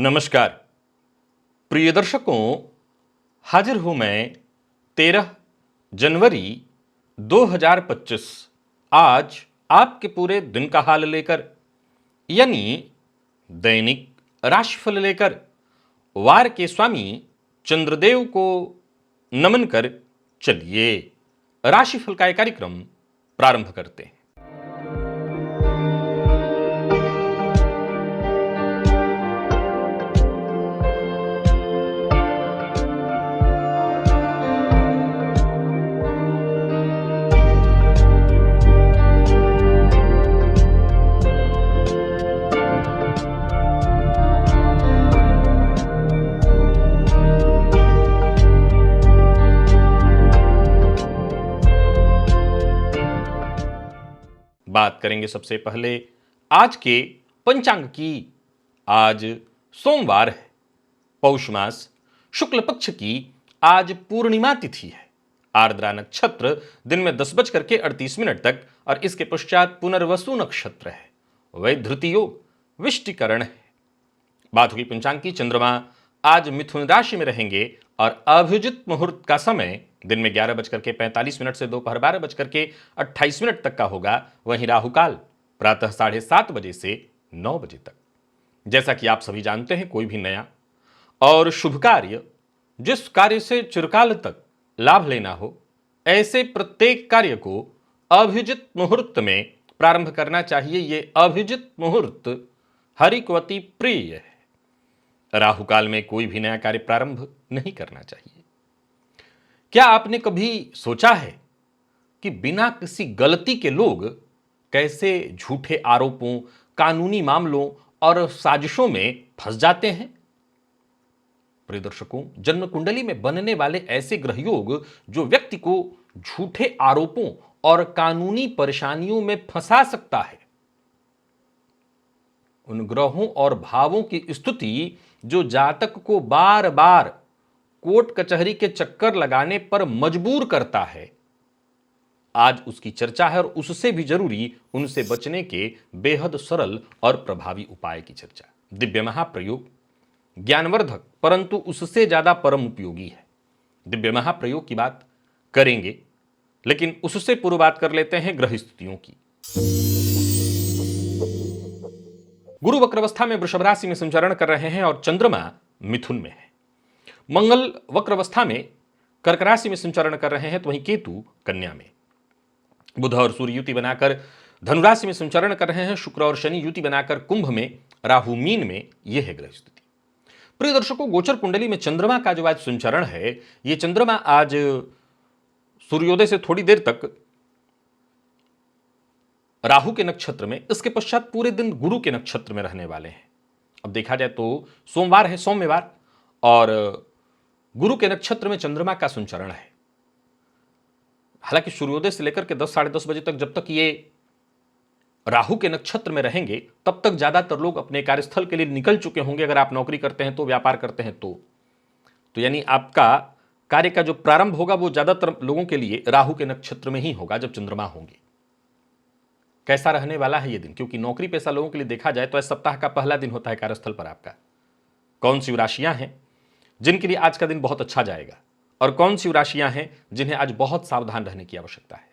नमस्कार प्रिय दर्शकों, हाजिर हूं मैं 13 जनवरी 2025 आज आपके पूरे दिन का हाल लेकर, यानी दैनिक राशिफल लेकर वार के स्वामी चंद्रदेव को नमन कर चलिए राशिफल का यह कार्यक्रम प्रारंभ करते हैं। बात करेंगे सबसे पहले आज के पंचांग की। आज सोमवार है, पौष मास शुक्ल पक्ष की आज पूर्णिमा तिथि है। आर्द्रा नक्षत्र दिन में 10:38 तक और इसके पश्चात पुनर्वसु नक्षत्र है। वैधृति योग विष्टिकरण है। बात हुई पंचांग की। चंद्रमा आज मिथुन राशि में रहेंगे और अभिजित मुहूर्त का समय दिन में 11:45 से दोपहर 12:28 तक का होगा। वहीं राहुकाल प्रातः 7:30 बजे से 9 बजे तक। जैसा कि आप सभी जानते हैं, कोई भी नया और शुभ कार्य, जिस कार्य से चिरकाल तक लाभ लेना हो, ऐसे प्रत्येक कार्य को अभिजित मुहूर्त में प्रारंभ करना चाहिए। ये अभिजित मुहूर्त हरिकवती प्रिय है। राहुकाल में कोई भी नया कार्य प्रारंभ नहीं करना चाहिए। क्या आपने कभी सोचा है कि बिना किसी गलती के लोग कैसे झूठे आरोपों, कानूनी मामलों और साजिशों में फंस जाते हैं? प्रिय दर्शकों, जन्म कुंडली में बनने वाले ऐसे ग्रह योग जो व्यक्ति को झूठे आरोपों और कानूनी परेशानियों में फंसा सकता है, उन ग्रहों और भावों की स्थिति जो जातक को बार बार कोर्ट कचहरी के चक्कर लगाने पर मजबूर करता है, आज उसकी चर्चा है। और उससे भी जरूरी उनसे बचने के बेहद सरल और प्रभावी उपाय की चर्चा। दिव्य महाप्रयोग ज्ञानवर्धक परंतु उससे ज्यादा परम उपयोगी है। दिव्य महाप्रयोग की बात करेंगे, लेकिन उससे पूर्व बात कर लेते हैं ग्रह स्थितियों की। गुरु वक्रावस्था में वृषभ राशि में संचरण कर रहे हैं और चंद्रमा मिथुन में है। मंगल वक्रावस्था में कर्क राशि में संचरण कर रहे हैं, तो वहीं केतु कन्या में। बुध और सूर्य युति बनाकर धनु राशि में संचरण कर रहे हैं। शुक्र और शनि युति बनाकर कुंभ में, राहु मीन में। यह है ग्रह स्थिति। प्रिय दर्शकों, गोचर कुंडली में चंद्रमा का जो आज संचरण है, यह चंद्रमा आज सूर्योदय से थोड़ी देर तक राहु के नक्षत्र में, इसके पश्चात पूरे दिन गुरु के नक्षत्र में रहने वाले हैं। अब देखा जाए तो सोमवार है, सौम्यवार, और गुरु के नक्षत्र में चंद्रमा का संचरण है। हालांकि सूर्योदय से लेकर के 10 साढ़े 10 बजे तक, जब तक ये राहु के नक्षत्र में रहेंगे, तब तक ज्यादातर लोग अपने कार्यस्थल के लिए निकल चुके होंगे। अगर आप नौकरी करते हैं तो, व्यापार करते हैं तो यानी आपका कार्य का जो प्रारंभ होगा वो ज्यादातर लोगों के लिए राहु के नक्षत्र में ही होगा जब चंद्रमा होंगे। कैसा रहने वाला है ये दिन? क्योंकि नौकरी पेशा लोगों के लिए देखा जाए तो इस सप्ताह का पहला दिन होता है कार्यस्थल पर आपका। कौन सी राशियां हैं जिनके लिए आज का दिन बहुत अच्छा जाएगा, और कौन सी राशियां हैं जिन्हें आज बहुत सावधान रहने की आवश्यकता है?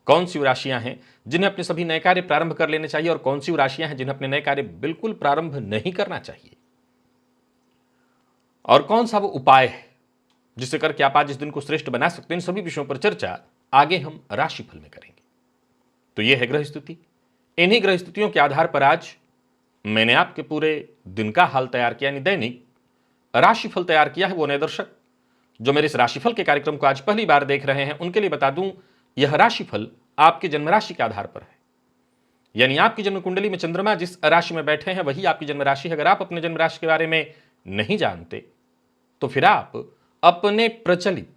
कौन सी राशियां हैं जिन्हें अपने सभी नए कार्य प्रारंभ कर लेने चाहिए, और कौन सी राशियां हैं जिन्हें अपने नए कार्य बिल्कुल प्रारंभ नहीं करना चाहिए? और कौन सा वो उपाय है जिससे करके आप आज इस दिन को श्रेष्ठ बना सकते हैं? इन सभी विषयों पर चर्चा आगे हम राशिफल में करेंगे। तो यह है ग्रह स्थिति। इन्हीं ग्रह स्थितियों के आधार पर आज मैंने आपके पूरे दिन का हाल तैयार किया, यानी दैनिक राशिफल तैयार किया है। वो नए दर्शक जो मेरे इस राशिफल के कार्यक्रम को आज पहली बार देख रहे हैं, उनके लिए बता दूं, यह राशिफल आपकी जन्म राशि के आधार पर है। यानी आपकी जन्म कुंडली में चंद्रमा जिस राशि में बैठे हैं वही आपकी जन्म राशि है। अगर आप अपने जन्म राशि के बारे में नहीं जानते तो फिर आप अपने प्रचलित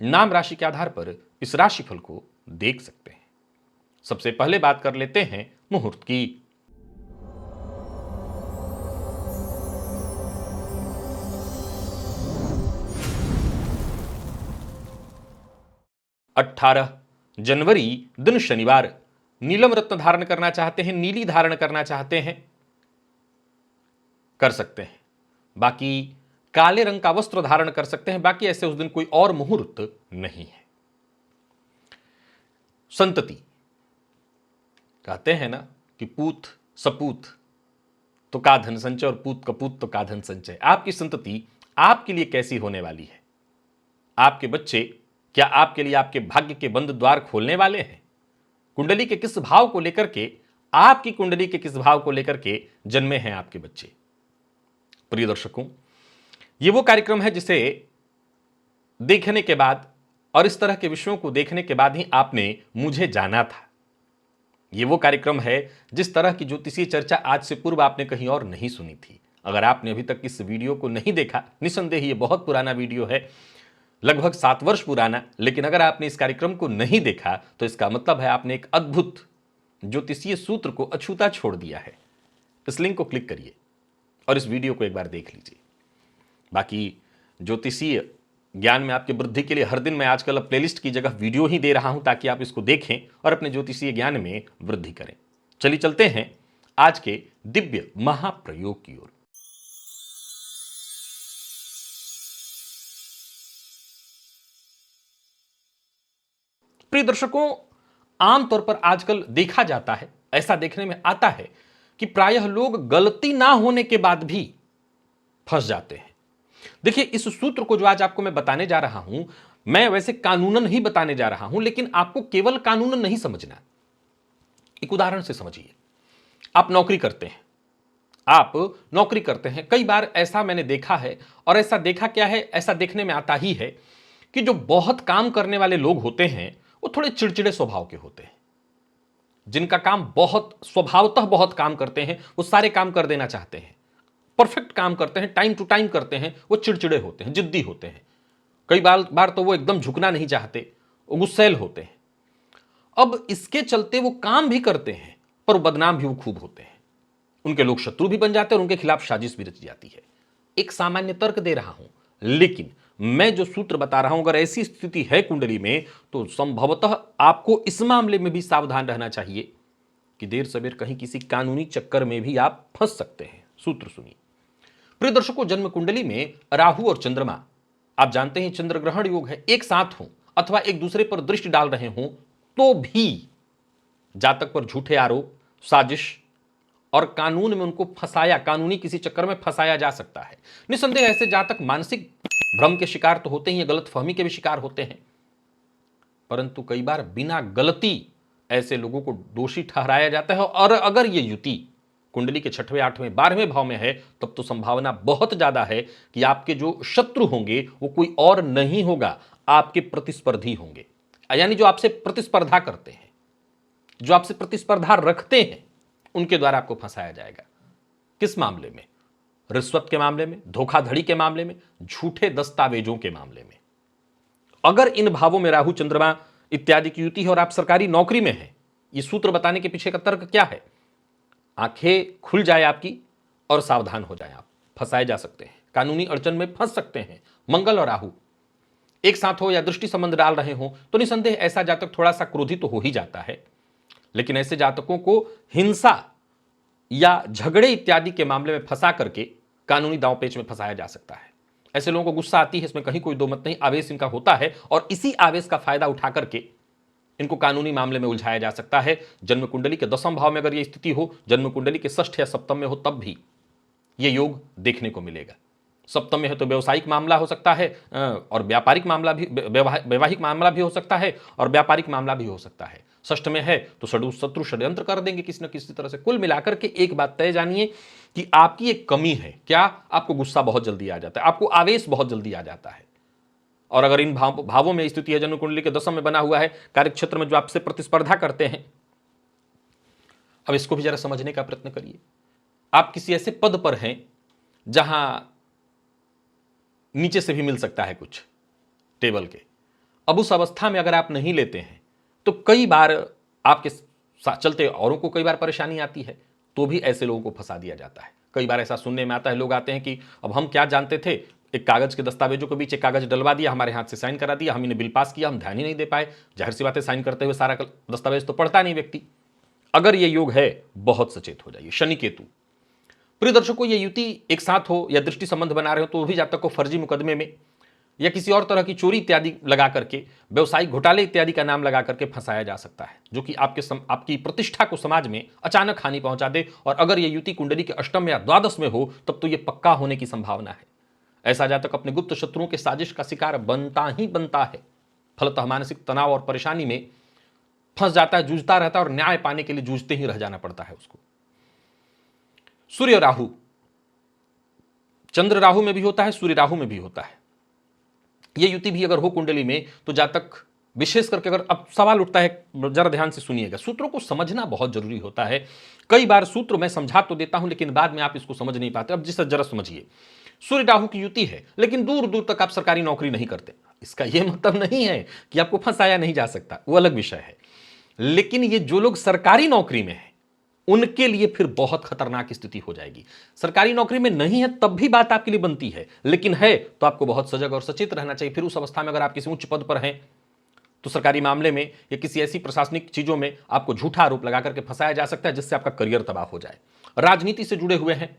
नाम राशि के आधार पर इस राशिफल को देख सकते हैं। सबसे पहले बात कर लेते हैं मुहूर्त की। 18 जनवरी दिन शनिवार। नीलम रत्न धारण करना चाहते हैं, नीली धारण करना चाहते हैं कर सकते हैं, बाकी काले रंग का वस्त्र धारण कर सकते हैं, बाकी ऐसे उस दिन कोई और मुहूर्त नहीं है। संतति, कहते हैं ना कि पूत सपूत तो का धन संचय और पूत कपूत तो का धन संचय। आपकी संतति आपके लिए कैसी होने वाली है? आपके बच्चे क्या आपके लिए आपके भाग्य के बंद द्वार खोलने वाले हैं? कुंडली के किस भाव को लेकर के, आपकी कुंडली के किस भाव को लेकर के जन्मे हैं आपके बच्चे? प्रिय दर्शकों, यह वो कार्यक्रम है जिसे देखने के बाद और इस तरह के विषयों को देखने के बाद ही आपने मुझे जाना था। यह वो कार्यक्रम है जिस तरह की ज्योतिषीय चर्चा आज से पूर्व आपने कहीं और नहीं सुनी थी। अगर आपने अभी तक इस वीडियो को नहीं देखा, निसंदेह ये बहुत पुराना वीडियो है, लगभग 7 वर्ष पुराना, लेकिन अगर आपने इस कार्यक्रम को नहीं देखा तो इसका मतलब है आपने एक अद्भुत ज्योतिषीय सूत्र को अछूता छोड़ दिया है। इस लिंक को क्लिक करिए और इस वीडियो को एक बार देख लीजिए। बाकी ज्योतिषीय ज्ञान में आपकी वृद्धि के लिए हर दिन मैं आजकल प्लेलिस्ट की जगह वीडियो ही दे रहा हूं ताकि आप इसको देखें और अपने ज्योतिषीय ज्ञान में वृद्धि करें। चलिए चलते हैं आज के दिव्य महाप्रयोग की ओर। प्रिय दर्शकों, आमतौर पर आजकल देखा जाता है, ऐसा देखने में आता है कि प्रायः लोग गलती ना होने के बाद भी फंस जाते हैं। देखिए, इस सूत्र को जो आज आपको मैं बताने जा रहा हूं, मैं वैसे कानूनन ही बताने जा रहा हूं, लेकिन आपको केवल कानूनन नहीं समझना। एक उदाहरण से समझिए। आप नौकरी करते हैं, कई बार ऐसा मैंने देखा है, और ऐसा देखा क्या है, ऐसा देखने में आता ही है कि जो बहुत काम करने वाले लोग होते हैं वो थोड़े चिड़चिड़े स्वभाव के होते हैं। जिनका काम बहुत स्वभावतः बहुत काम करते हैं, वो सारे काम कर देना चाहते हैं, परफेक्ट काम करते हैं, टाइम टू टाइम करते हैं, वो चिड़चिड़े होते हैं, जिद्दी होते हैं। कई बार तो वो एकदम झुकना नहीं चाहते, वो गुस्सैल होते हैं। अब इसके चलते वो काम भी करते हैं पर बदनाम भी वो खूब होते हैं। उनके लोग शत्रु भी बन जाते हैं और उनके खिलाफ साजिश भी रची जाती है। एक सामान्य तर्क दे रहा हूं, लेकिन मैं जो सूत्र बता रहा हूं, अगर ऐसी स्थिति है कुंडली में तो संभवतः आपको इस मामले में भी सावधान रहना चाहिए कि देर सवेर कहीं किसी कानूनी चक्कर में भी आप फंस सकते हैं। सूत्र सुनिए। प्रिय दर्शकों, जन्म कुंडली में राहु और चंद्रमा, आप जानते हैं चंद्र ग्रहण योग है, एक साथ हो अथवा एक दूसरे पर दृष्टि डाल रहे हो तो भी जातक पर झूठे आरोप, साजिश और कानून में उनको फंसाया, कानूनी किसी चक्कर में फंसाया जा सकता है। निसंदेह ऐसे जातक मानसिक भ्रम के शिकार तो होते ही, गलतफहमी के भी शिकार होते हैं, परंतु कई बार बिना गलती ऐसे लोगों को दोषी ठहराया जाता है। और अगर ये युति कुंडली के 6वें, 8वें, 12वें भाव में है, तब तो संभावना बहुत ज्यादा है कि आपके जो शत्रु होंगे वो कोई और नहीं होगा, आपके प्रतिस्पर्धी होंगे। यानी जो आपसे प्रतिस्पर्धा करते हैं, जो आपसे प्रतिस्पर्धा रखते हैं, उनके द्वारा आपको फंसाया जाएगा। किस मामले में? रिश्वत के मामले में, धोखाधड़ी के मामले में, झूठे दस्तावेजों के मामले में। अगर इन भावों में राहु चंद्रमा इत्यादि की युति है और आप सरकारी नौकरी में हैं, ये सूत्र बताने के पीछे का तर्क क्या है? आंखें खुल जाए आपकी और सावधान हो जाए, आप फंसाए जा सकते हैं, कानूनी अड़चन में फंस सकते हैं। मंगल और राहु एक साथ हो या दृष्टि संबंध डाल रहे हो तो निसंदेह ऐसा जातक थोड़ा सा क्रोधित तो हो ही जाता है, लेकिन ऐसे जातकों को हिंसा या झगड़े इत्यादि के मामले में फंसा करके कानूनी दांवपेच में फंसाया जा सकता है। ऐसे लोगों को गुस्सा आती है, इसमें कहीं कोई दो मत नहीं, आवेश इनका होता है और इसी आवेश का फायदा उठा करके इनको कानूनी मामले में उलझाया जा सकता है। जन्म कुंडली के 10वें भाव में अगर यह स्थिति हो, जन्म कुंडली के 6ठ या 7वें में हो, तब भी यह योग देखने को मिलेगा। 7वें में है तो व्यवसायिक मामला हो सकता है और व्यापारिक मामला भी, वैवाहिक मामला भी हो सकता है और व्यापारिक मामला भी हो सकता है। 6ठ में है तो शत्रु षड्यंत्र कर देंगे किसी न किसी तरह से। कुल मिलाकर के एक बात तय जानिए कि आपकी एक कमी है, क्या? आपको गुस्सा बहुत जल्दी आ जाता है, आपको आवेश बहुत जल्दी आ जाता है। और अगर इन भावों में स्थिति है, जन्म कुंडली के 10वें में बना हुआ है, कार्यक्षेत्र में जो आपसे प्रतिस्पर्धा करते हैं, अब इसको भी जरा समझने का प्रयत्न करिए। आप किसी ऐसे पद पर हैं जहां नीचे से भी मिल सकता है कुछ टेबल के, अब उस अवस्था में अगर आप नहीं लेते हैं तो कई बार आपके चलते औरों को कई बार परेशानी आती है, तो भी ऐसे लोगों को फंसा दिया जाता है। कई बार ऐसा सुनने में आता है, लोग आते हैं कि अब हम क्या जानते थे, एक कागज के दस्तावेजों के बीच एक कागज डलवा दिया, हमारे हाथ से साइन करा दिया, हम इन्हें बिल पास किया, हम ध्यान ही नहीं दे पाए। जाहिर सी बात है, साइन करते हुए सारा दस्तावेज तो पढ़ता नहीं व्यक्ति। अगर ये योग है, बहुत सचेत हो जाइए। शनि केतु, प्रिय दर्शकों, ये युति एक साथ हो या दृष्टि संबंध बना रहे हो तो भी जातक को फर्जी मुकदमे में या किसी और तरह की चोरी इत्यादि लगा करके, व्यवसायिक घोटाले इत्यादि का नाम लगा करके फंसाया जा सकता है, जो कि आपकी प्रतिष्ठा को समाज में अचानक हानि पहुंचा दे। और अगर ये युति कुंडली के अष्टम या द्वादश में हो तब तो ये पक्का होने की संभावना है। ऐसा जातक अपने गुप्त शत्रुओं के साजिश का शिकार बनता ही बनता है। फलतः मानसिक तनाव और परेशानी में फंस जाता है, जूझता रहता है और न्याय पाने के लिए जूझते ही रह जाना पड़ता है उसको। सूर्य राहु, चंद्र राहु में भी होता है, सूर्य राहु में भी होता है। यह युति भी अगर हो कुंडली में तो जातक विशेष करके, अगर अब सवाल उठता है, जरा ध्यान से सुनिएगा, सूत्रों को समझना बहुत जरूरी होता है। कई बार सूत्र मैं समझा तो देता हूं लेकिन बाद में आप इसको समझ नहीं पाते। अब जिस जरा समझिए, सूर्य राहु की युति है लेकिन दूर दूर तक आप सरकारी नौकरी नहीं करते, इसका यह मतलब नहीं है कि आपको फंसाया नहीं जा सकता, वो अलग विषय है। लेकिन ये जो लोग सरकारी नौकरी में हैं उनके लिए फिर बहुत खतरनाक स्थिति हो जाएगी। सरकारी नौकरी में नहीं है तब भी बात आपके लिए बनती है, लेकिन है तो आपको बहुत सजग और सचेत रहना चाहिए। फिर उस अवस्था में अगर आप किसी उच्च पद पर हैं तो सरकारी मामले में या किसी ऐसी प्रशासनिक चीजों में आपको झूठा आरोप लगा करके फंसाया जा सकता है जिससे आपका करियर तबाह हो जाए। राजनीति से जुड़े हुए हैं,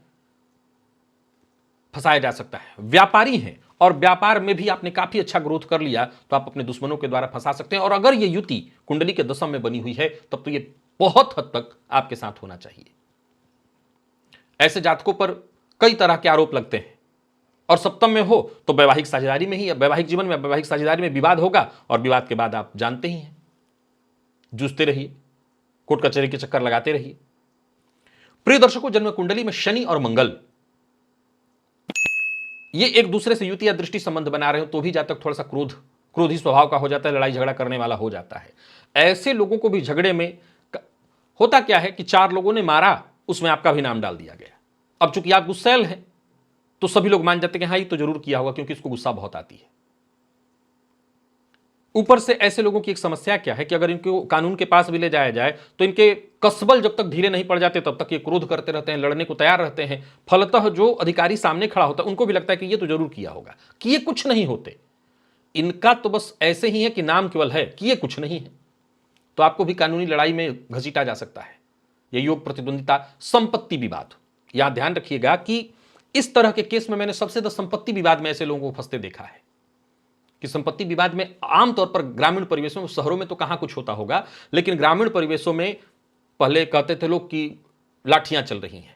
फंसाया जा सकता है। व्यापारी हैं और व्यापार में भी आपने काफी अच्छा ग्रोथ कर लिया तो आप अपने दुश्मनों के द्वारा फंसा सकते हैं। और अगर यह युति कुंडली के दशम में बनी हुई है तब तो यह बहुत हद तक आपके साथ होना चाहिए। ऐसे जातकों पर कई तरह के आरोप लगते हैं और सप्तम में हो तो वैवाहिक साझेदारी में ही, वैवाहिक जीवन में, वैवाहिक साझेदारी में विवाद होगा और विवाद के बाद आप जानते ही हैं, जूझते रहिए, कोर्ट कचहरी के चक्कर लगाते रहिए। प्रिय दर्शकों, जन्म कुंडली में शनि और मंगल ये एक दूसरे से युति या दृष्टि संबंध बना रहे हो तो भी जातक थोड़ा सा क्रोधी स्वभाव का हो जाता है, लड़ाई झगड़ा करने वाला हो जाता है। ऐसे लोगों को भी झगड़े में होता क्या है कि 4 लोगों ने मारा, उसमें आपका भी नाम डाल दिया गया। अब चूंकि आप गुस्सैल हैं तो सभी लोग मान जाते हैं कि हाँ ये तो जरूर किया होगा क्योंकि इसको गुस्सा बहुत आती है। ऊपर से ऐसे लोगों की एक समस्या क्या है कि अगर इनको कानून के पास भी ले जाया जाए तो इनके कसबल जब तक ढीले नहीं पड़ जाते तब तक ये क्रोध करते रहते हैं, लड़ने को तैयार रहते हैं। फलतः जो अधिकारी सामने खड़ा होता है उनको भी लगता है कि ये तो जरूर किया होगा, किए कुछ नहीं होते। इनका तो बस ऐसे ही है कि नाम केवल है, किए कुछ नहीं है। तो आपको भी कानूनी लड़ाई में घसीटा जा सकता है। यह योग प्रतिद्वंदिता, संपत्ति विवाद, यहां ध्यान रखिएगा कि इस तरह के केस में मैंने सबसे ज्यादा संपत्ति विवाद में ऐसे लोगों को फंसते देखा है कि संपत्ति विवाद में आमतौर पर ग्रामीण परिवेशों में, शहरों में तो कहां कुछ होता होगा, लेकिन ग्रामीण परिवेशों में पहले कहते थे लोग कि लाठियां चल रही हैं।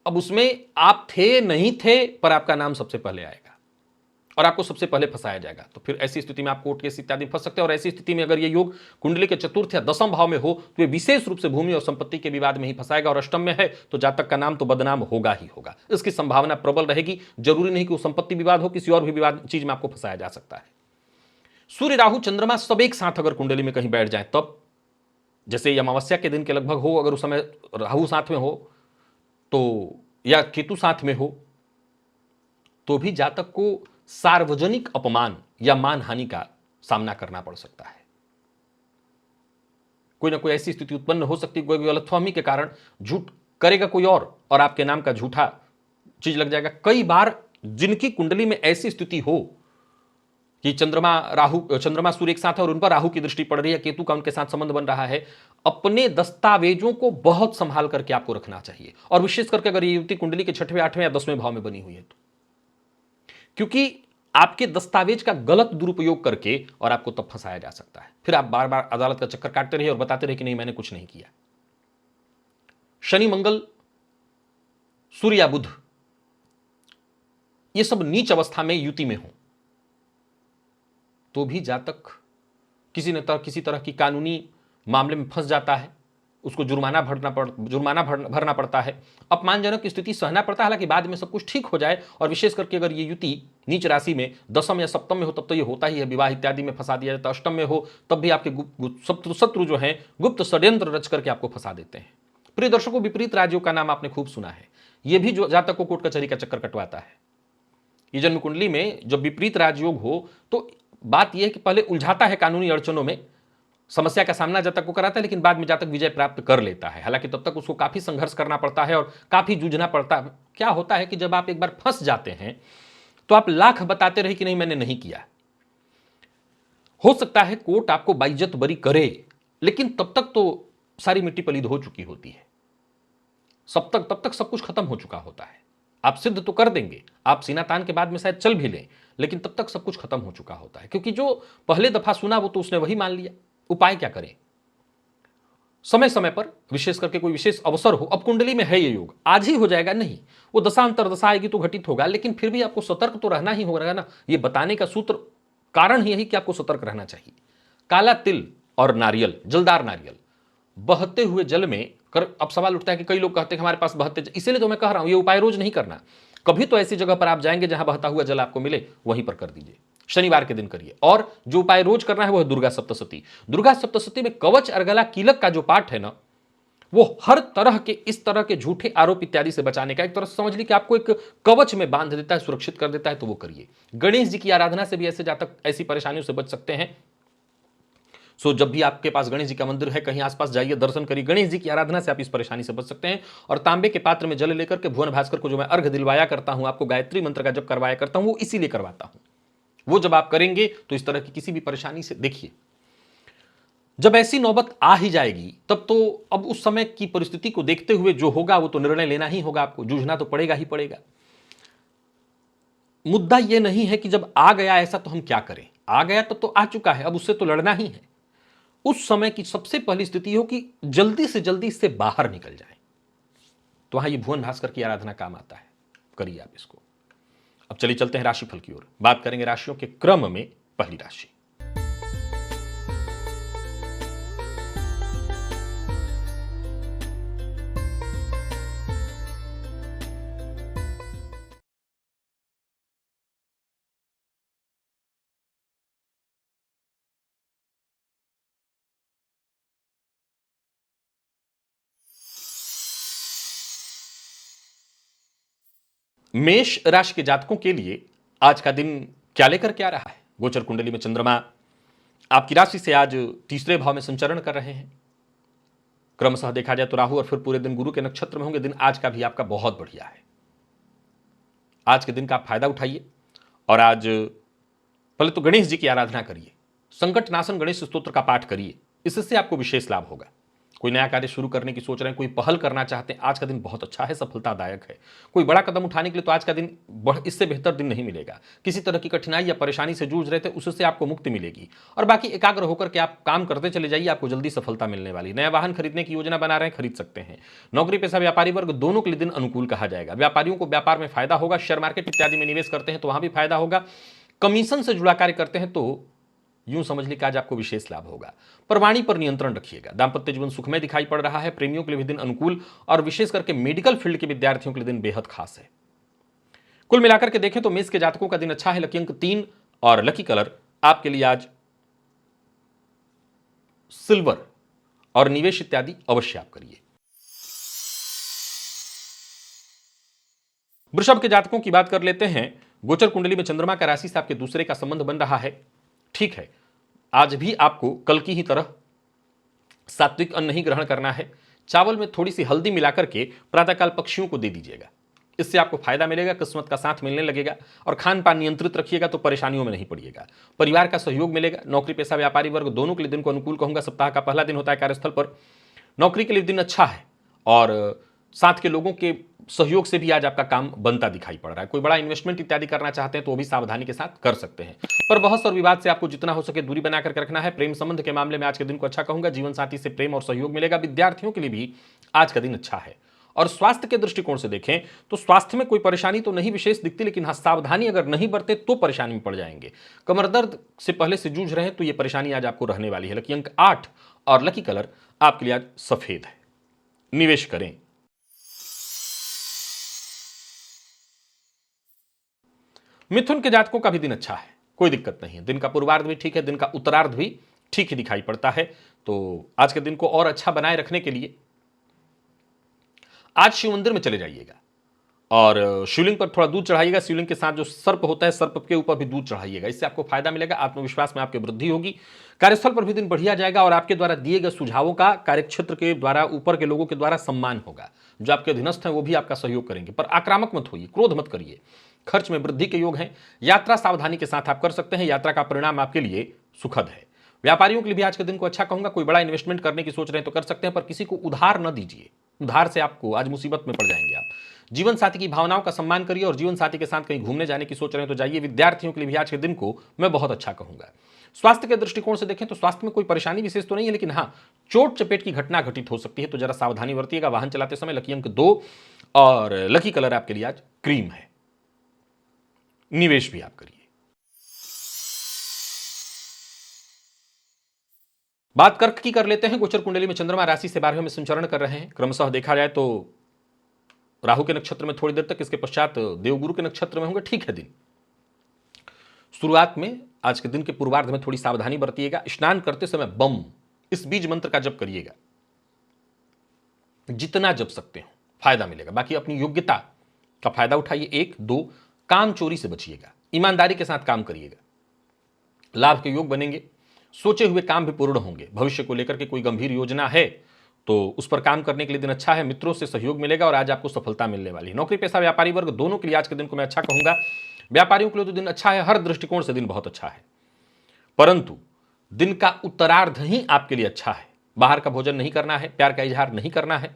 अब उसमें आप थे नहीं थे पर आपका नाम सबसे पहले आएगा और आपको सबसे पहले फंसाया जाएगा। तो फिर ऐसी स्थिति में आप कोर्ट केस इत्यादि फंस सकते हैं। और ऐसी स्थिति में अगर ये योग कुंडली के चतुर्थ या दशम भाव में हो तो ये विशेष रूप से भूमि और संपत्ति के विवाद में ही फंसाएगा। और अष्टम में है तो जातक का नाम तो बदनाम होगा ही होगा, इसकी संभावना प्रबल रहेगी। जरूरी नहीं कि वो संपत्ति विवाद हो, किसी और भी विवाद चीज में आपको फंसाया जा सकता है। सूर्य राहु चंद्रमा सब एक साथ अगर कुंडली में कहीं बैठ जाए तब, जैसे अमावस्या के दिन के लगभग हो, अगर उस समय राहु साथ में हो तो, या केतु साथ में हो तो भी जातक को सार्वजनिक अपमान या मानहानि का सामना करना पड़ सकता है। कोई ना कोई ऐसी स्थिति उत्पन्न हो सकती है, कोई गलतफहमी के कारण झूठ करेगा कोई और आपके नाम का झूठा चीज लग जाएगा। कई बार जिनकी कुंडली में ऐसी स्थिति हो कि चंद्रमा सूर्य एक साथ है और उन पर राहु की दृष्टि पड़ रही है, केतु का उनके साथ संबंध बन रहा है, अपने दस्तावेजों को बहुत संभाल करके आपको रखना चाहिए। और विशेष करके अगर ये युवती कुंडली के 6वें, 8वें या 10वें भाव में बनी हुई है तो, क्योंकि आपके दस्तावेज का गलत दुरुपयोग करके और आपको तब फंसाया जा सकता है। फिर आप बार बार अदालत का चक्कर काटते रहिए और बताते रहिए कि नहीं मैंने कुछ नहीं किया। शनि, मंगल, सूर्य या बुध ये सब नीच अवस्था में युति में हो तो भी जातक किसी तरह की कानूनी मामले में फंस जाता है, उसको जुर्माना भरना पड़ता है, अपमानजनक स्थिति सहना पड़ता है। हालांकि बाद में सब कुछ ठीक हो जाए। और विशेष करके अगर ये युति नीच राशि में दशम या सप्तम में हो तब तो ये होता ही है, विवाह इत्यादि में फंसा दिया जाता है। अष्टम में हो तब भी आपके शत्रु जो हैं गुप्त षड्यंत्र रच करके आपको फंसा देते हैं। प्रिय दर्शकों, विपरीत राज्यों का नाम आपने खूब सुना है। यह भी जो जातक को कोर्ट कचहरी का चक्कर कटवाता है। ये जन्म कुंडली में जब विपरीत राजयोग हो तो बात यह है कि पहले उलझाता है कानूनी अड़चनों में, समस्या का सामना जातक को कराता है, लेकिन बाद में जातक विजय प्राप्त कर लेता है। हालांकि तब तक उसको काफी संघर्ष करना पड़ता है और काफी जूझना पड़ता है। क्या होता है कि जब आप एक बार फंस जाते हैं तो आप लाख बताते रहे कि नहीं मैंने नहीं किया। हो सकता है कोर्ट आपको बाइज्जत बरी करे, लेकिन तब तक तो सारी मिट्टी पलीद हो चुकी होती है। तब तक सब कुछ खत्म हो चुका होता है। आप सिद्ध तो कर देंगे, आप सीना तान के बाद में शायद चल भी लें, लेकिन तब तक सब कुछ खत्म हो चुका होता है, क्योंकि जो पहले दफा सुना वो तो उसने वही मान लिया। उपाय क्या करें? समय समय पर विशेष करके कोई विशेष अवसर हो, अब कुंडली में है ये योग, आज ही हो जाएगा नहीं, वो दशांतर दशा आएगी तो घटित होगा, लेकिन फिर भी आपको सतर्क तो रहना ही होगा ना। ये बताने का सूत्र कारण ही यही कि आपको सतर्क रहना चाहिए। काला तिल और नारियल, जलदार नारियल बहते हुए जल में कर, अब सवाल उठता है कि कई लोग कहते हैं हमारे पास बहते, इसीलिए तो मैं कह रहा हूं ये उपाय रोज नहीं करना। कभी तो ऐसी जगह पर आप जाएंगे जहां बहता हुआ जल आपको मिले, वहीं पर कर दीजिए, शनिवार के दिन करिए। और जो उपाय रोज करना है वो है दुर्गा सप्तशती। दुर्गा सप्तशती में कवच अर्गला कीलक का जो पाठ है ना, वो हर तरह के इस तरह के झूठे आरोप इत्यादि से बचाने का, एक तरह से समझ ली कि आपको एक कवच में बांध देता है, सुरक्षित कर देता है, तो वो करिए। गणेश जी की आराधना से भी ऐसे जातक ऐसी परेशानियों से बच सकते हैं। सो जब भी आपके पास गणेश जी का मंदिर है, कहीं आसपास जाइए, दर्शन करिए, गणेश जी की आराधना से आप इस परेशानी से बच सकते हैं। और तांबे के पात्र में जल लेकर के भुवन भास्कर को जो मैं अर्घ दिलवाया करता हूं, आपको गायत्री मंत्र का जप करवाया करता हूं, वो इसीलिए करवाता हूं। वो जब आप करेंगे तो इस तरह की किसी भी परेशानी से, देखिए जब ऐसी नौबत आ ही जाएगी तब तो अब उस समय की परिस्थिति को देखते हुए जो होगा वो तो निर्णय लेना ही होगा, आपको जूझना तो पड़ेगा ही पड़ेगा। मुद्दा यह नहीं है कि जब आ गया ऐसा तो हम क्या करें, आ गया तो आ चुका है, अब उससे तो लड़ना ही है। उस समय की सबसे पहली स्थिति हो कि जल्दी से जल्दी इससे बाहर निकल जाए, तो वहां ये भुवन भास्कर की आराधना काम आता है, करिए आप इसको। अब चलिए चलते हैं राशिफल की ओर, बात करेंगे राशियों के क्रम में। पहली राशि मेष राशि के जातकों के लिए आज का दिन क्या लेकर के आ रहा है? गोचर कुंडली में चंद्रमा आपकी राशि से आज तीसरे भाव में संचरण कर रहे हैं। क्रमशः देखा जाए तो राहु और फिर पूरे दिन गुरु के नक्षत्र में होंगे। दिन आज का भी आपका बहुत बढ़िया है। आज के दिन का आप फायदा उठाइए और आज पहले तो गणेश जी की आराधना करिए, संकट नाशन गणेश स्तोत्र का पाठ करिए, इससे आपको विशेष लाभ होगा। कोई नया कार्य शुरू करने की सोच रहे हैं, कोई पहल करना चाहते हैं, आज का दिन बहुत अच्छा है, सफलतादायक है। कोई बड़ा कदम उठाने के लिए तो आज का दिन इससे बेहतर दिन नहीं मिलेगा। किसी तरह की कठिनाई या परेशानी से जूझ रहे थे, उससे आपको मुक्ति मिलेगी। और बाकी एकाग्र होकर के आप काम करते चले जाइए, आपको जल्दी सफलता मिलने वाली। नया वाहन खरीदने की योजना बना रहे हैं, खरीद सकते हैं। नौकरी पेशा व्यापारी वर्ग दोनों के लिए दिन अनुकूल कहा जाएगा। व्यापारियों को व्यापार में फायदा होगा। शेयर मार्केट इत्यादि में निवेश करते हैं तो वहां भी फायदा होगा। कमीशन से जुड़ा कार्य करते हैं तो यूं समझ लीजिए कि आज आपको विशेष लाभ होगा। पर वाणी पर नियंत्रण रखिएगा। दांपत्य जीवन सुखमय दिखाई पड़ रहा है। प्रेमियों के लिए भी दिन अनुकूल और विशेष करके मेडिकल फील्ड के विद्यार्थियों के लिए दिन बेहद खास है। कुल मिलाकर के देखें तो मेष के जातकों का दिन अच्छा है। लकी अंक 3 और लकी कलर आपके लिए आज सिल्वर और निवेश इत्यादि अवश्य आप करिए। वृषभ के जातकों की बात कर लेते हैं। गोचर कुंडली में चंद्रमा का राशि से आपके दूसरे का संबंध बन रहा है। ठीक है, आज भी आपको कल की ही तरह सात्विक अन्न नहीं ग्रहण करना है। चावल में थोड़ी सी हल्दी मिलाकर के प्रातःकाल पक्षियों को दे दीजिएगा, इससे आपको फायदा मिलेगा, किस्मत का साथ मिलने लगेगा। और खान पान नियंत्रित रखिएगा तो परेशानियों में नहीं पड़िएगा। परिवार का सहयोग मिलेगा। नौकरी पेशा व्यापारी वर्ग दोनों के लिए दिन को अनुकूल कहूंगा। सप्ताह का पहला दिन होता है कार्यस्थल पर। नौकरी के लिए दिन अच्छा है और साथ के लोगों के सहयोग से भी आज आपका काम बनता दिखाई पड़ रहा है। कोई बड़ा इन्वेस्टमेंट इत्यादि करना चाहते हैं तो वो भी सावधानी के साथ कर सकते हैं। पर बहस और विवाद से आपको जितना हो सके दूरी बना करके रखना है। प्रेम संबंध के मामले में आज के दिन को अच्छा कहूंगा। जीवन साथी से प्रेम और सहयोग मिलेगा। विद्यार्थियों के लिए भी आज का दिन अच्छा है। और स्वास्थ्य के दृष्टिकोण से देखें तो स्वास्थ्य में कोई परेशानी तो नहीं विशेष दिखती, लेकिन हाँ, सावधानी अगर नहीं बरते तो परेशानी में पड़ जाएंगे। कमर दर्द से पहले से जूझ रहे हैं तो ये परेशानी आज आपको रहने वाली है। लकी अंक 8 और लकी कलर आपके लिए आज सफेद है। निवेश करें। मिथुन के जातकों का भी दिन अच्छा है, कोई दिक्कत नहीं है। दिन का पूर्वार्ध भी ठीक है, दिन का उत्तरार्ध भी ठीक ही दिखाई पड़ता है। तो आज के दिन को और अच्छा बनाए रखने के लिए आज शिव मंदिर में चले जाइएगा और शिवलिंग पर थोड़ा दूध चढ़ाइएगा। शिवलिंग के साथ जो सर्प होता है, सर्प के ऊपर भी दूध चढ़ाइएगा, इससे आपको फायदा मिलेगा। आत्मविश्वास में आपकी वृद्धि होगी। कार्यस्थल पर भी दिन बढ़िया जाएगा और आपके द्वारा दिए गए सुझावों का कार्यक्षेत्र के द्वारा, ऊपर के लोगों के द्वारा सम्मान होगा। जो आपके अधीनस्थ हैं वो भी आपका सहयोग करेंगे। पर आक्रामक मत होइए, क्रोध मत करिए। खर्च में वृद्धि के योग हैं। यात्रा सावधानी के साथ आप कर सकते हैं। यात्रा का परिणाम आपके लिए सुखद है। व्यापारियों के लिए भी आज के दिन को अच्छा कहूंगा। कोई बड़ा इन्वेस्टमेंट करने की सोच रहे हैं तो कर सकते हैं, पर किसी को उधार न दीजिए। उधार से आपको आज मुसीबत में पड़ जाएंगे आप। जीवन साथी की भावनाओं का सम्मान करिए और जीवन साथी के साथ कहीं घूमने जाने की सोच रहे हैं तो जाइए। विद्यार्थियों के लिए भी आज के दिन को मैं बहुत अच्छा कहूंगा। स्वास्थ्य के दृष्टिकोण से देखें तो स्वास्थ्य में कोई परेशानी विशेष तो नहीं है, लेकिन हाँ, चोट चपेट की घटना घटित हो सकती है, तो जरा सावधानी बरतिएगा वाहन चलाते समय। लकी अंक 2 और लकी कलर आपके लिए आज क्रीम है। निवेश भी आप करिए। बात कर्क की कर लेते हैं। गोचर कुंडली में चंद्रमा राशि से 12वें में संचरण कर रहे हैं। क्रमशः देखा जाए तो राहु के नक्षत्र में थोड़ी देर तक, इसके पश्चात देवगुरु के नक्षत्र में होंगे। ठीक है दिन। शुरुआत में आज के दिन के पूर्वार्ध में थोड़ी सावधानी बरतिएगा। स्नान करते समय बम इस बीज मंत्र का जप करिएगा, जितना जप सकते हो फायदा मिलेगा। बाकी अपनी योग्यता का फायदा उठाइए। 1 2 काम चोरी से बचिएगा, ईमानदारी के साथ काम करिएगा, लाभ के योग बनेंगे, सोचे हुए काम भी पूर्ण होंगे। भविष्य को लेकर के कोई गंभीर योजना है तो उस पर काम करने के लिए दिन अच्छा है। मित्रों से सहयोग मिलेगा और आज आपको सफलता मिलने वाली है। नौकरी पेशा व्यापारी वर्ग दोनों के लिए आज के दिन को मैं अच्छा कहूंगा। व्यापारियों के लिए तो दिन अच्छा है, हर दृष्टिकोण से दिन बहुत अच्छा है, परंतु दिन का उत्तरार्ध ही आपके लिए अच्छा है। बाहर का भोजन नहीं करना है, प्यार का इजहार नहीं करना है।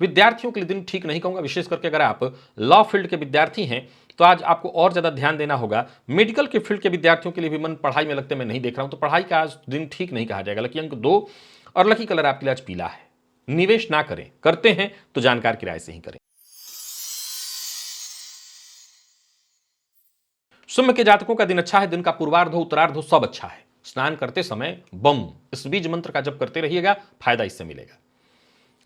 विद्यार्थियों के लिए दिन ठीक नहीं कहूंगा, विशेष करके अगर आप लॉ फील्ड के विद्यार्थी हैं तो आज आपको और ज्यादा ध्यान देना होगा। मेडिकल के फील्ड के विद्यार्थियों के लिए भी मन पढ़ाई में लगते मैं नहीं देख रहा हूं, तो पढ़ाई का आज दिन ठीक नहीं कहा जाएगा। लकी अंक 2 और लकी कलर आपके लिए आज पीला है। निवेश ना करें, करते हैं तो जानकार की राय से ही करें। सिंह के जातकों का दिन अच्छा है। दिन का पूर्वार्ध हो उत्तरार्ध हो सब अच्छा है। स्नान करते समय बम इस बीज मंत्र का जप करते रहिएगा, फायदा इससे मिलेगा।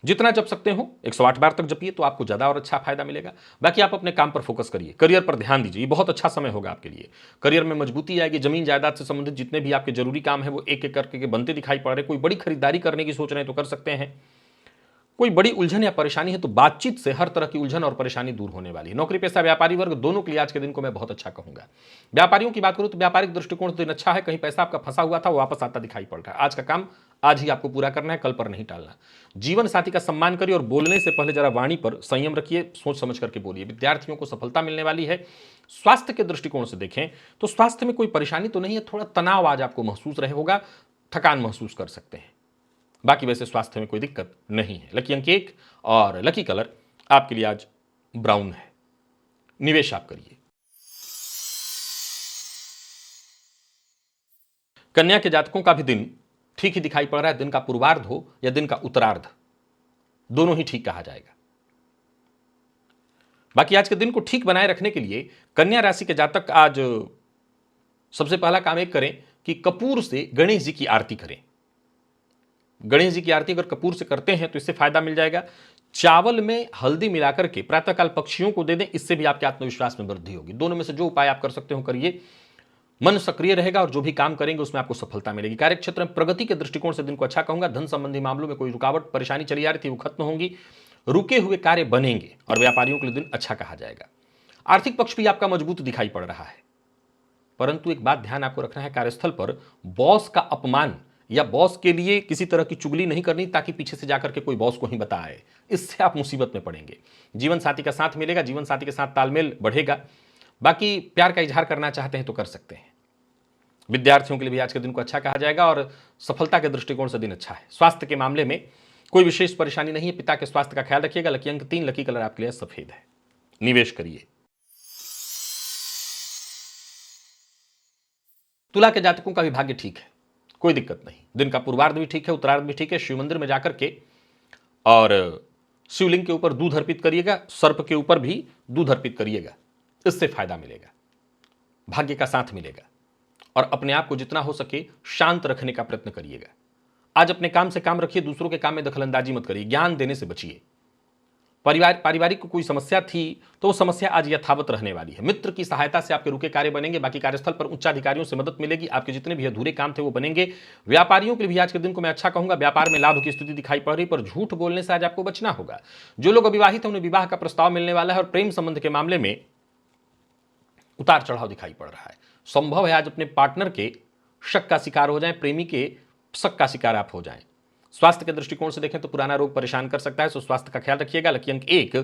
जितना जप सकते हो 108 बार तक जपिए तो आपको ज्यादा और अच्छा फायदा मिलेगा। बाकी आप अपने काम पर फोकस करिए, करियर पर ध्यान दीजिए, ये बहुत अच्छा समय होगा आपके लिए। करियर में मजबूती आएगी। जमीन जायदाद से संबंधित जितने भी आपके जरूरी काम है वो एक एक करके बनते दिखाई पड़ रहे। कोई बड़ी खरीदारी करने की सोच रहे हैं तो कर सकते हैं। कोई बड़ी उलझन या परेशानी है तो बातचीत से हर तरह की उलझन और परेशानी दूर होने वाली है। नौकरी पेशा व्यापारी वर्ग दोनों के लिए आज के दिन को मैं बहुत अच्छा कहूंगा। व्यापारियों की बात करूं तो व्यापारिक दृष्टिकोण से दिन अच्छा है। कहीं पैसा आपका फंसा हुआ था वो वापस आता दिखाई पड़ रहा है। आज का काम आज ही आपको पूरा करना है, कल पर नहीं टालना। जीवन साथी का सम्मान करिए और बोलने से पहले जरा वाणी पर संयम रखिए, सोच समझ करके बोलिए। विद्यार्थियों को सफलता मिलने वाली है। स्वास्थ्य के दृष्टिकोण से देखें तो स्वास्थ्य में कोई परेशानी तो नहीं है, थोड़ा तनाव आज आपको महसूस रहे होगा, थकान महसूस कर सकते हैं। बाकी वैसे स्वास्थ्य में कोई दिक्कत नहीं है। लकी अंक 1 और लकी कलर आपके लिए आज ब्राउन है। निवेश आप करिए। कन्या के जातकों का भी दिन ठीक ही दिखाई पड़ रहा है। दिन का पूर्वार्ध हो या दिन का उत्तरार्ध, दोनों ही ठीक कहा जाएगा। बाकी आज के दिन को ठीक बनाए रखने के लिए कन्या राशि के जातक आज सबसे पहला काम एक करें कि कपूर से गणेश जी की आरती करें। गणेश जी की आरती अगर कपूर से करते हैं तो इससे फायदा मिल जाएगा। चावल में हल्दी मिलाकर के प्रातःकाल पक्षियों को दे दें, इससे भी आपके आत्मविश्वास में वृद्धि होगी। दोनों में से जो उपाय आप कर सकते हो करिए, मन सक्रिय रहेगा और जो भी काम करेंगे उसमें आपको सफलता मिलेगी। कार्यक्षेत्र में प्रगति के दृष्टिकोण से दिन को अच्छा कहूंगा। धन संबंधी मामलों में कोई रुकावट परेशानी चली आ रही थी वो खत्म होंगी, रुके हुए कार्य बनेंगे और व्यापारियों के लिए दिन अच्छा कहा जाएगा। आर्थिक पक्ष भी आपका मजबूत दिखाई पड़ रहा है, परंतु एक बात ध्यान आपको रखना है, कार्यस्थल पर बॉस का अपमान या बॉस के लिए किसी तरह की चुगली नहीं करनी ताकि पीछे से जाकर के कोई बॉस को ही बताए, इससे आप मुसीबत में पड़ेंगे। जीवन साथी का साथ मिलेगा, जीवन साथी के साथ तालमेल बढ़ेगा। बाकी प्यार का इजहार करना चाहते हैं तो कर सकते हैं। विद्यार्थियों के लिए भी आज के दिन को अच्छा कहा जाएगा और सफलता के दृष्टिकोण से दिन अच्छा है। स्वास्थ्य के मामले में कोई विशेष परेशानी नहीं है। पिता के स्वास्थ्य का ख्याल रखिएगा। लकी अंक 3, लकी कलर आपके लिए सफेद है। निवेश करिए। तुला के जातकों का भी भाग्य ठीक है, कोई दिक्कत नहीं। दिन का पूर्वार्ध भी ठीक है, उत्तरार्ध भी ठीक है। शिव मंदिर में जाकर के और शिवलिंग के ऊपर दूध अर्पित करिएगा, सर्प के ऊपर भी दूध अर्पित करिएगा, इससे फायदा मिलेगा, भाग्य का साथ मिलेगा। और अपने आप को जितना हो सके शांत रखने का प्रयत्न करिएगा। आज अपने काम से काम रखिए, दूसरों के काम में दखलंदाजी मत करिए, ज्ञान देने से बचिए। पारिवारिक को कोई समस्या थी तो वो समस्या आज यथावत रहने वाली है। मित्र की सहायता से आपके रुके कार्य बनेंगे। बाकी कार्यस्थल पर उच्चाधिकारियों से मदद मिलेगी, आपके जितने भी अधूरे काम थे वो बनेंगे। व्यापारियों के लिए भी आज के दिन को मैं अच्छा कहूंगा। व्यापार में लाभ की स्थिति दिखाई पड़ रही, पर झूठ बोलने से आज आपको बचना होगा। जो लोग अविवाहित हैं उन्हें विवाह का प्रस्ताव मिलने वाला है और प्रेम संबंध के मामले में उतार चढ़ाव दिखाई पड़ रहा है। संभव है आज अपने पार्टनर के शक का शिकार हो जाएं, प्रेमी के शक का शिकार आप हो जाएं। स्वास्थ्य के दृष्टिकोण से देखें तो पुराना रोग परेशान कर सकता है, सो स्वास्थ्य का ख्याल रखिएगा। लकी अंक 1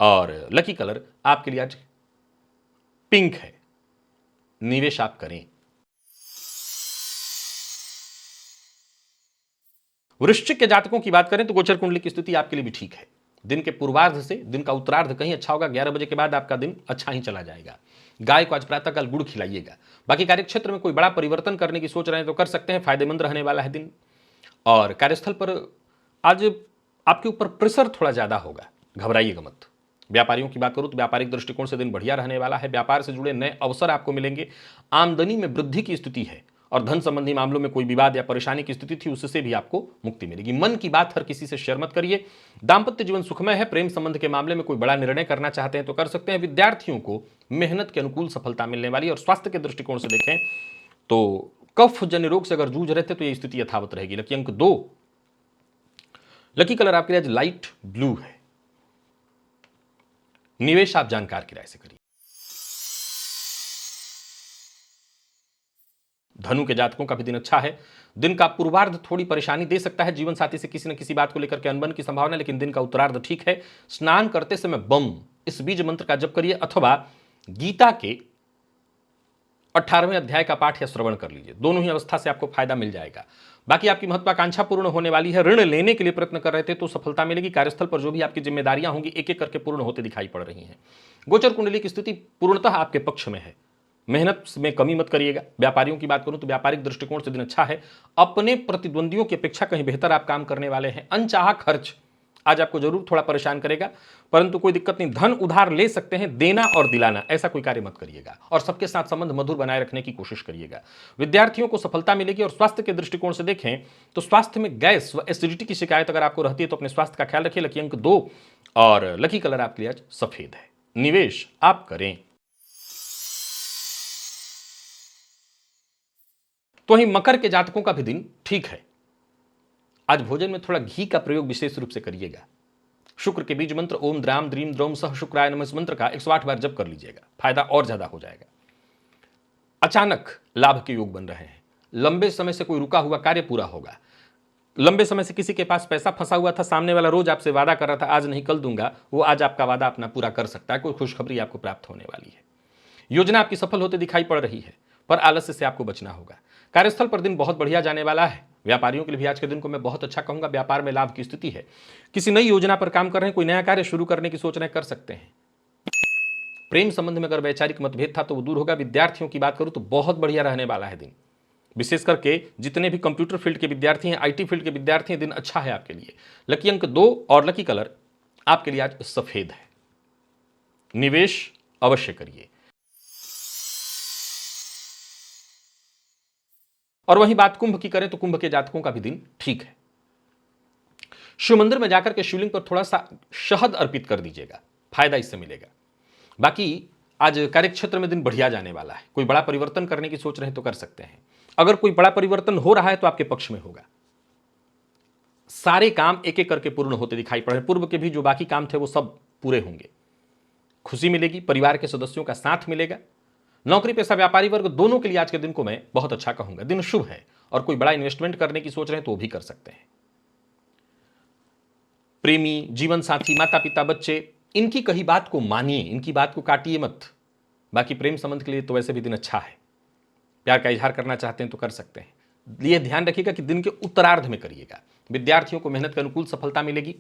और लकी कलर आपके लिए आज पिंक है। निवेश आप करें। वृश्चिक के जातकों की बात करें तो गोचर कुंडली की स्थिति आपके लिए भी ठीक है। दिन के पूर्वार्ध से दिन का उत्तरार्ध कहीं अच्छा होगा। 11 बजे के बाद आपका दिन अच्छा ही चला जाएगा। गाय को आज प्रातःकाल गुड़ खिलाइएगा। बाकी कार्यक्षेत्र में कोई बड़ा परिवर्तन करने की सोच रहे हैं तो कर सकते हैं, फायदेमंद रहने वाला है दिन। और कार्यस्थल पर आज आपके ऊपर प्रेशर थोड़ा ज्यादा होगा, घबराइएगा मत। व्यापारियों की बात करूं तो व्यापारिक दृष्टिकोण से दिन बढ़िया रहने वाला है। व्यापार से जुड़े नए अवसर आपको मिलेंगे। आमदनी में वृद्धि की स्थिति है और धन संबंधी मामलों में कोई विवाद या परेशानी की स्थिति थी उससे भी आपको मुक्ति मिलेगी। मन की बात हर किसी से शेयर मत करिए। दाम्पत्य जीवन सुखमय है। प्रेम संबंध के मामले में कोई बड़ा निर्णय करना चाहते हैं तो कर सकते हैं। विद्यार्थियों को मेहनत के अनुकूल सफलता मिलने वाली। और स्वास्थ्य के दृष्टिकोण से देखें तो कफ जन्य रोग से अगर जूझ रहे थे तो यह स्थिति यथावत रहेगी। लकी अंक 2, लकी कलर आपके लिए आज लाइट ब्लू है। निवेश आप जानकार की राय से करिए। धनु के जातकों का भी दिन अच्छा है। दिन का पूर्वार्ध थोड़ी परेशानी दे सकता है। जीवन साथी से किसी न किसी बात को लेकर के अनबन की संभावना, लेकिन दिन का उत्तरार्ध ठीक है। स्नान करते समय बम इस बीज मंत्र का जप करिए अथवा गीता के 18वें अध्याय का पाठ या श्रवण कर लीजिए। दोनों ही अवस्था से आपको फायदा मिल जाएगा। बाकी आपकी महत्वाकांक्षा पूर्ण होने वाली है। ऋण लेने के लिए प्रयत्न कर रहे थे तो सफलता मिलेगी। कार्यस्थल पर जो भी आपकी जिम्मेदारियां होंगी एक एक करके पूर्ण होते दिखाई पड़ रही हैं। गोचर कुंडली की स्थिति पूर्णतः आपके पक्ष में है। मेहनत में कमी मत करिएगा। व्यापारियों की बात करूं तो व्यापारिक दृष्टिकोण से दिन अच्छा है। अपने प्रतिद्वंदियों की अपेक्षा कहीं बेहतर आप काम करने वाले हैं। अनचाहा खर्च आज आपको जरूर थोड़ा परेशान करेगा, परंतु कोई दिक्कत नहीं। धन उधार ले सकते हैं। देना और दिलाना ऐसा कोई कार्य मत करिएगा और सबके साथ संबंध मधुर बनाए रखने की कोशिश करिएगा। विद्यार्थियों को सफलता मिलेगी। और स्वास्थ्य के दृष्टिकोण से देखें तो स्वास्थ्य में गैस व एसिडिटी की शिकायत अगर आपको रहती है तो अपने स्वास्थ्य का ख्याल रखिए। लकी अंक 2 और लकी कलर आपके लिए आज सफेद है। निवेश आप करें तो ही मकर के जातकों का भी दिन ठीक है। आज भोजन में थोड़ा घी का प्रयोग विशेष रूप से करिएगा। शुक्र के बीज मंत्र ओम द्राम द्रीम द्रौम सह शुक्राय नमः इस मंत्र का 108 बार जप कर लीजिएगा, फायदा और ज्यादा हो जाएगा। अचानक लाभ के योग बन रहे हैं। लंबे समय से कोई रुका हुआ कार्य पूरा होगा। लंबे समय से किसी के पास पैसा फंसा हुआ था, सामने वाला रोज आपसे वादा कर रहा था आज नहीं कल दूंगा, वो आज आपका वादा अपना पूरा कर सकता है। कोई खुशखबरी आपको प्राप्त होने वाली है। योजना आपकी सफल होते दिखाई पड़ रही है, पर आलस्य से आपको बचना होगा। कार्यस्थल पर दिन बहुत बढ़िया जाने वाला है। व्यापारियों के लिए भी आज के दिन को मैं बहुत अच्छा कहूंगा। व्यापार में लाभ की स्थिति है। किसी नई योजना पर काम कर रहे हैं, कोई नया कार्य शुरू करने की सोच रहे हैं, कर सकते हैं। प्रेम संबंध में अगर वैचारिक मतभेद था तो वो दूर होगा। विद्यार्थियों की बात करूं तो बहुत बढ़िया रहने वाला है दिन। विशेष करके जितने भी कंप्यूटर फील्ड के विद्यार्थी हैं, आईटी फील्ड के विद्यार्थी हैं, दिन अच्छा है आपके लिए। लकी अंक 2 और लकी कलर आपके लिए आज सफेद है। निवेश अवश्य करिए। और वही बात कुंभ की करें तो कुंभ के जातकों का भी दिन ठीक है। शिव मंदिर में जाकर के शिवलिंग पर थोड़ा सा शहद अर्पित कर दीजिएगा, फायदा इससे मिलेगा। बाकी आज कार्यक्षेत्र में दिन बढ़िया जाने वाला है। कोई बड़ा परिवर्तन करने की सोच रहे हैं तो कर सकते हैं। अगर कोई बड़ा परिवर्तन हो रहा है तो आपके पक्ष में होगा। सारे काम एक एक करके पूर्ण होते दिखाई पड़ रहे हैं। पूर्व के भी जो बाकी काम थे वो सब पूरे होंगे। खुशी मिलेगी। परिवार के सदस्यों का साथ मिलेगा। नौकरी पेशा व्यापारी वर्ग दोनों के लिए आज के दिन को मैं बहुत अच्छा कहूंगा। दिन शुभ है और कोई बड़ा इन्वेस्टमेंट करने की सोच रहे हैं तो वो भी कर सकते हैं। प्रेमी, जीवन साथी, माता पिता, बच्चे, इनकी कही बात को मानिए, इनकी बात को काटिए मत। बाकी प्रेम संबंध के लिए तो वैसे भी दिन अच्छा है। प्यार का इजहार करना चाहते हैं तो कर सकते हैं। ये ध्यान रखिएगा कि दिन के उत्तरार्ध में करिएगा। विद्यार्थियों को मेहनत के अनुकूल सफलता मिलेगी।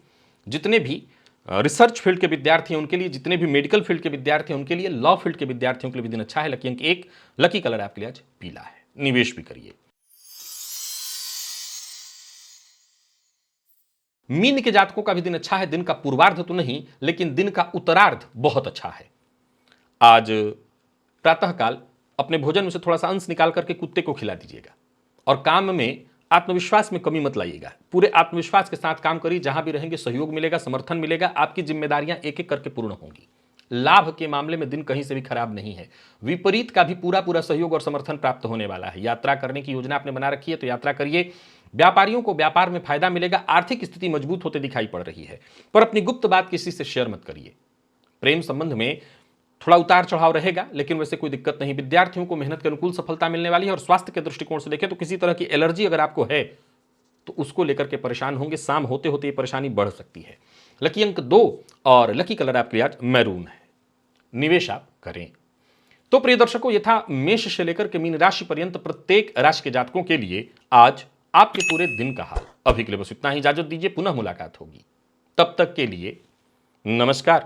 जितने भी रिसर्च फील्ड के विद्यार्थी हैं उनके लिए, जितने भी मेडिकल फील्ड के विद्यार्थी हैं उनके लिए, लॉ फील्ड के विद्यार्थियों के लिए भी दिन अच्छा है। लकी अंक 1, लकी कलर आपके लिए आज पीला है। निवेश भी करिए। मीन के जातकों का भी दिन अच्छा है। दिन का पूर्वार्ध तो नहीं, लेकिन दिन का उत्तरार्ध बहुत अच्छा है। आज प्रातःकाल अपने भोजन में से थोड़ा सा अंश निकाल करके कुत्ते को खिला दीजिएगा। और काम में आत्मविश्वास में कमी मत लाइएगा। पूरे आत्मविश्वास के साथ काम करिए। जहां भी रहेंगे सहयोग मिलेगा, समर्थन मिलेगा। आपकी जिम्मेदारियां एक एक करके पूर्ण होंगी। लाभ के मामले में दिन कहीं से भी खराब नहीं है। विपरीत का भी पूरा पूरा सहयोग और समर्थन प्राप्त होने वाला है। यात्रा करने की योजना आपने बना रखी है तो यात्रा करिए। व्यापारियों को व्यापार में फायदा मिलेगा। आर्थिक स्थिति मजबूत होते दिखाई पड़ रही है, पर अपनी गुप्त बात किसी से शेयर मत करिए। प्रेम संबंध में थोड़ा उतार चढ़ाव रहेगा, लेकिन वैसे कोई दिक्कत नहीं। विद्यार्थियों को मेहनत के अनुकूल सफलता मिलने वाली है। और स्वास्थ्य के दृष्टिकोण से देखें तो किसी तरह की एलर्जी अगर आपको है तो उसको लेकर के परेशान होंगे। शाम होते होते ये परेशानी बढ़ सकती है। लकी अंक 2 और लकी कलर आपके आज मैरून है। निवेश आप करें तो प्रिय दर्शकों, ये था मेष से लेकर के मीन राशि पर्यंत प्रत्येक राशि के जातकों के लिए आज आपके पूरे दिन का हाल। अभी के लिए बस इतना ही। इजाजत दीजिए, पुनः मुलाकात होगी। तब तक के लिए नमस्कार।